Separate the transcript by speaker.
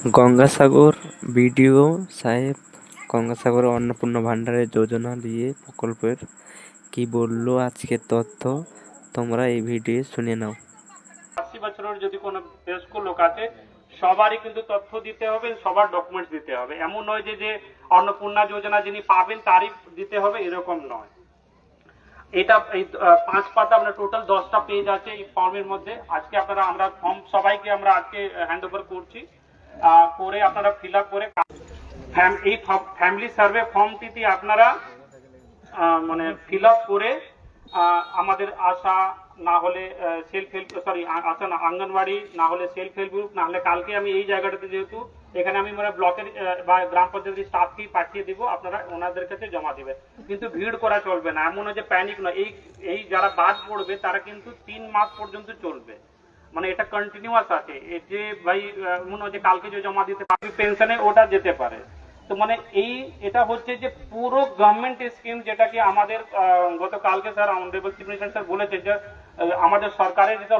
Speaker 1: Gangasagar BDO সাহেব গঙ্গাসাগর অন্নপূর্ণা ভান্ডারের যোজনা দিয়ে প্রকল্পের কি বললো আজকের তথ্য তোমরা এই ভিডিও শুনে নাও।
Speaker 2: 80 বছরের যদি কোনো বয়স্ক লোক আছে সবারই কিন্তু তথ্য দিতে হবে, সবার ডকুমেন্টস দিতে হবে। এমন নয় যে যে অন্নপূর্ণা যোজনা যিনি পাবেন তারই দিতে হবে, এরকম নয়। এটা এই 5 পাতা আপনার টোটাল 10টা পেজ আছে এই ফর্মের মধ্যে। আজকে আপনারা আমরা ফর্ম সবাইকে আমরা আজকে হ্যান্ড ওভার করছি, করে আপনারা ফিল আপ করে এই ফ্যামিলি সার্ভে ফর্মটিতে আপনারা মানে ফিল আপ করে আমাদের আশা না হলে সেলফ হেল্প আশা না আঙ্গনবাড়ি না হলে সেলফ হেল্প গ্রুপ না হলে কালকে আমি এই জায়গাটাতে যেহেতু এখানে আমি মানে ব্লকের বা গ্রাম পঞ্চায়েতের স্টাফকেই পাঠিয়ে দিব, আপনারা ওনাদের কাছে জমা দিবেন। কিন্তু ভিড় করা চলবে না, এমন যে প্যানিক নয়। এই যারা বাদ পড়বে তারা কিন্তু 3 মাস পর্যন্ত চলবে, মানে এটা কন্টিনিউয়াস আছে। এই যে ভাই মনে হয় যে কালকে যে জমা দিতে পারবে পেনশনে ওটা যেতে পারে। তো মানে এটা হচ্ছে যে পুরো গভর্নমেন্ট স্কিম, যেটা কি আমাদের গতকালকে sir honourable chief minister sir বলেছে যে আমাদের সরকারের যেটা